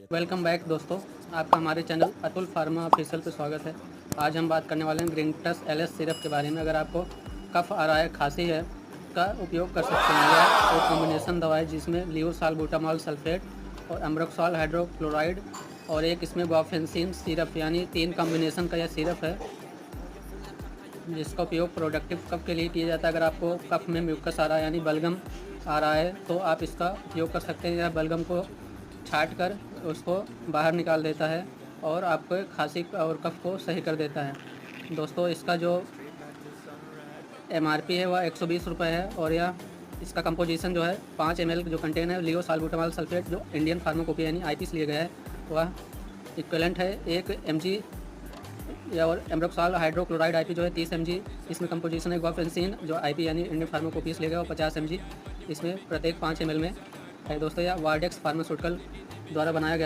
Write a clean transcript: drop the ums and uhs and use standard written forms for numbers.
Welcome back दोस्तों, आपका हमारे चैनल अतुल फार्मा ऑफिशियल पे स्वागत है। आज हम बात करने वाले हैं ग्रीनटस एलएस सिरप के बारे में। अगर आपको कफ आ रहा है, खांसी है, का उपयोग कर सकते हैं। यह एक कॉम्बिनेशन दवा है जिसमें लियोसाल्बुटामॉल सल्फेट और एम्ब्रोक्सोल हाइड्रोक्लोराइड और एक इसमें गुआफेंसिन सिरप यानी 3 कॉम्बिनेशन का यह सिरप है, जिसका उपयोग प्रोडक्टिव कफ के लिए किया जाता है। अगर आपको कफ में म्यूकस आ रहा है यानी बलगम आ रहा है तो आप इसका उपयोग कर सकते हैं। यह बलगम को छाट कर उसको बाहर निकाल देता है और आपको खांसी और कफ को सही कर देता है। दोस्तों, इसका जो एमआरपी है वह 120 रुपये है और यह इसका कंपोजिशन जो है 5 ml जो कंटेन है लियोसाल्बुटामॉल सल्फेट जो इंडियन फार्माकोपिया यानी आईपीएस लिए गया है वह इक्विवेलेंट है 1 mg या और एम्ब्रोक्सोल हाइड्रोक्लोराइड आईपी जो है 30 mg। इसमें कंपोजिशन है गुआफेंसिन जो आईपी यानी इंडियन फार्माकोपियस लिए गया और 50 mg इसमें प्रत्येक 5 ml में है। दोस्तों, यह वार्डेक्स फार्मास्यूटिकल द्वारा बनाया गया है।